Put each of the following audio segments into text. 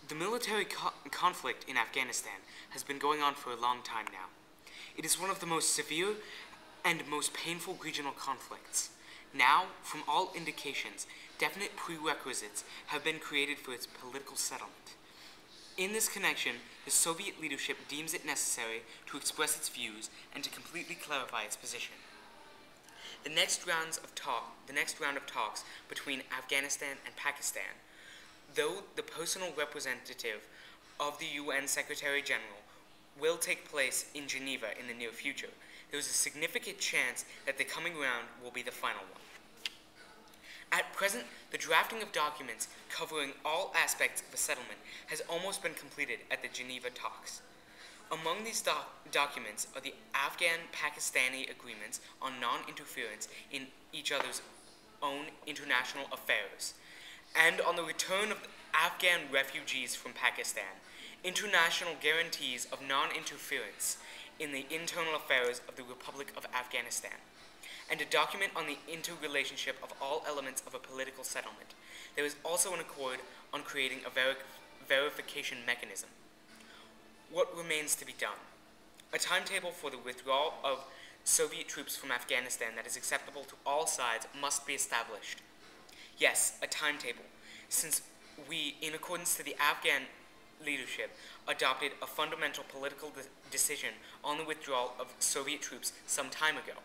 The military conflict in Afghanistan has been going on for a long time now. It is one of the most severe and most painful regional conflicts. Now, from all indications, definite prerequisites have been created for its political settlement. In this connection, the Soviet leadership deems it necessary to express its views and to completely clarify its position. The next round of talks between Afghanistan and Pakistan, though the personal representative of the UN Secretary General will take place in Geneva in the near future, there is a significant chance that the coming round will be the final one. At present, the drafting of documents covering all aspects of a settlement has almost been completed at the Geneva talks. Among these documents are the Afghan-Pakistani agreements on non-interference in each other's own international affairs, and on the return of Afghan refugees from Pakistan, international guarantees of non-interference in the internal affairs of the Republic of Afghanistan, and a document on the interrelationship of all elements of a political settlement. There is also an accord on creating a verification mechanism. What remains to be done? A timetable for the withdrawal of Soviet troops from Afghanistan that is acceptable to all sides must be established. Yes, a timetable, since we, in accordance to the Afghan leadership, adopted a fundamental political decision on the withdrawal of Soviet troops some time ago,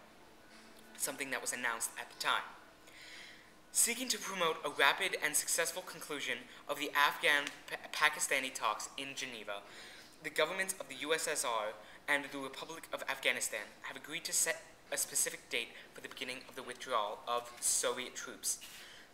something that was announced at the time. Seeking to promote a rapid and successful conclusion of the Afghan-Pakistani talks in Geneva, the governments of the USSR and the Republic of Afghanistan have agreed to set a specific date for the beginning of the withdrawal of Soviet troops,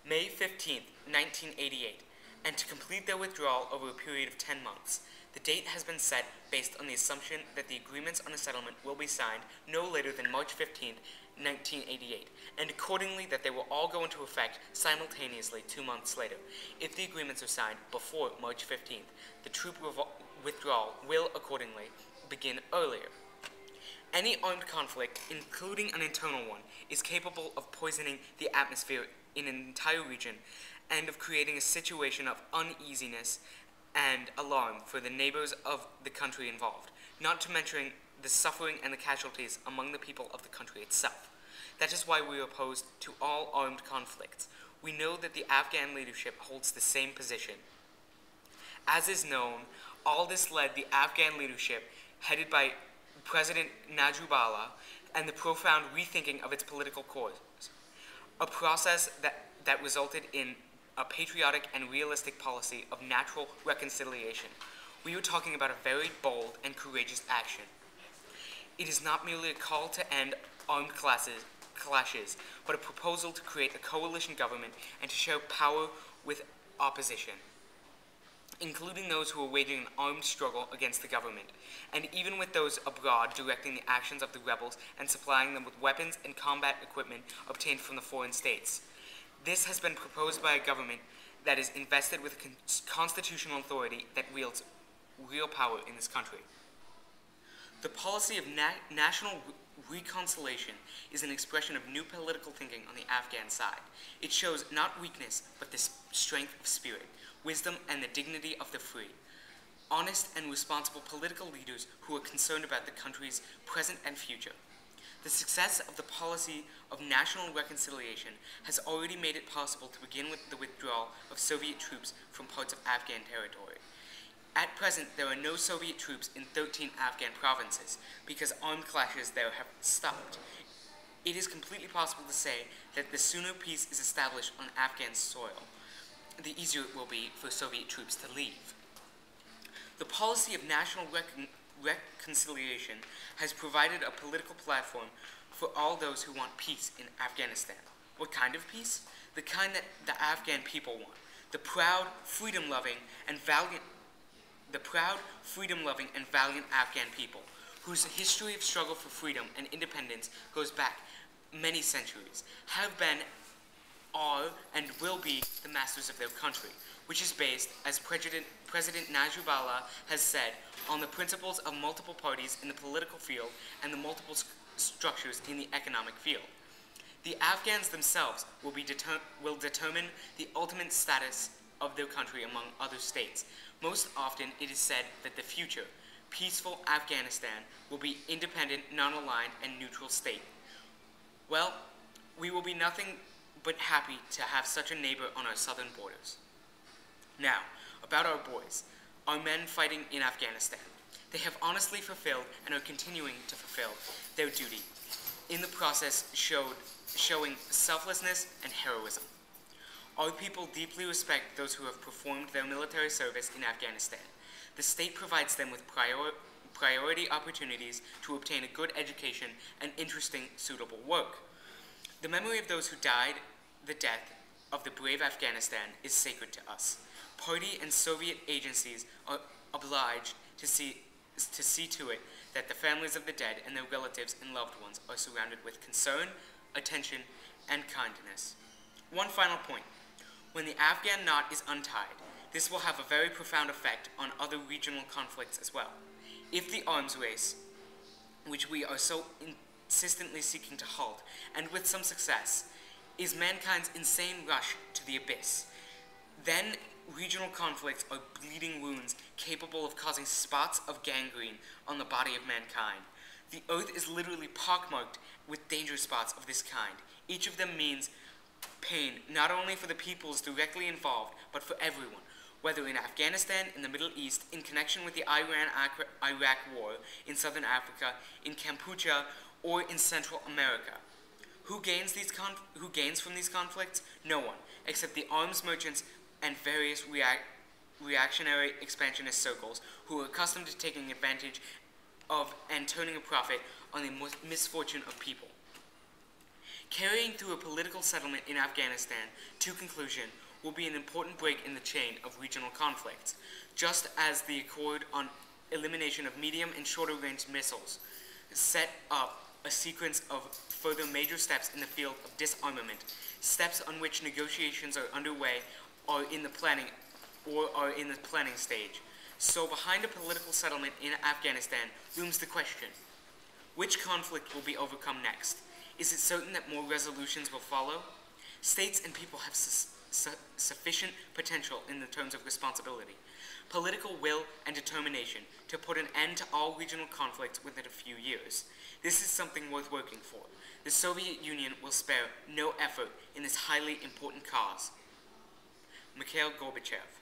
May 15, 1988, and to complete their withdrawal over a period of 10 months. The date has been set based on the assumption that the agreements on a settlement will be signed no later than March 15, 1988, and accordingly that they will all go into effect simultaneously 2 months later. If the agreements are signed before March 15th, the troop withdrawal will accordingly begin earlier. Any armed conflict, including an internal one, is capable of poisoning the atmosphere in an entire region and of creating a situation of uneasiness and alarm for the neighbors of the country involved, not to mention the suffering and the casualties among the people of the country itself. That is why we are opposed to all armed conflicts. We know that the Afghan leadership holds the same position. As is known, all this led the Afghan leadership, headed by President Najibullah, and the profound rethinking of its political course, a process that resulted in a patriotic and realistic policy of natural reconciliation. We are talking about a very bold and courageous action. It is not merely a call to end armed clashes, but a proposal to create a coalition government and to share power with opposition, including those who are waging an armed struggle against the government, and even with those abroad directing the actions of the rebels and supplying them with weapons and combat equipment obtained from the foreign states. This has been proposed by a government that is invested with constitutional authority that wields real power in this country. The policy of national reconciliation is an expression of new political thinking on the Afghan side. It shows not weakness, but the strength of spirit, wisdom, and the dignity of the free. Honest and responsible political leaders who are concerned about the country's present and future. The success of the policy of national reconciliation has already made it possible to begin with the withdrawal of Soviet troops from parts of Afghan territory. At present, there are no Soviet troops in 13 Afghan provinces because armed clashes there have stopped. It is completely possible to say that the sooner peace is established on Afghan soil, the easier it will be for Soviet troops to leave. The policy of national reconciliation has provided a political platform for all those who want peace in Afghanistan. What kind of peace? The kind that the Afghan people want. The proud, freedom-loving, and valiant Afghan people, whose history of struggle for freedom and independence goes back many centuries, have been, are, and will be the masters of their country, which is based, as President Najibullah has said, on the principles of multiple parties in the political field and the multiple structures in the economic field. The Afghans themselves will determine the ultimate status of their country among other states. Most often, it is said that the future, peaceful Afghanistan will be independent, non-aligned, and neutral state. Well, we will be nothing but happy to have such a neighbor on our southern borders. Now, about our boys, our men fighting in Afghanistan. They have honestly fulfilled and are continuing to fulfill their duty, in the process showing selflessness and heroism. Our people deeply respect those who have performed their military service in Afghanistan. The state provides them with priority opportunities to obtain a good education and interesting, suitable work. The memory of those who died the death of the brave Afghanistan is sacred to us. Party and Soviet agencies are obliged to see to it that the families of the dead and their relatives and loved ones are surrounded with concern, attention, and kindness. One final point. When the Afghan knot is untied, this will have a very profound effect on other regional conflicts as well. If the arms race, which we are so insistently seeking to halt, and with some success, is mankind's insane rush to the abyss, then regional conflicts are bleeding wounds capable of causing spots of gangrene on the body of mankind. The earth is literally pockmarked with danger spots of this kind. Each of them means pain, not only for the peoples directly involved, but for everyone, whether in Afghanistan, in the Middle East, in connection with the Iran-Iraq war, in Southern Africa, in Kampuchea, or in Central America. Who gains from these conflicts? No one, except the arms merchants and various reactionary expansionist circles who are accustomed to taking advantage of and turning a profit on the misfortune of people. Carrying through a political settlement in Afghanistan to conclusion will be an important break in the chain of regional conflicts, just as the accord on elimination of medium and shorter range missiles set up a sequence of further major steps in the field of disarmament, steps on which negotiations are underway are in the planning stage. So behind a political settlement in Afghanistan looms the question, which conflict will be overcome next? Is it certain that more resolutions will follow? States and people have sufficient potential in the terms of responsibility, political will, and determination to put an end to all regional conflicts within a few years. This is something worth working for. The Soviet Union will spare no effort in this highly important cause. Mikhail Gorbachev.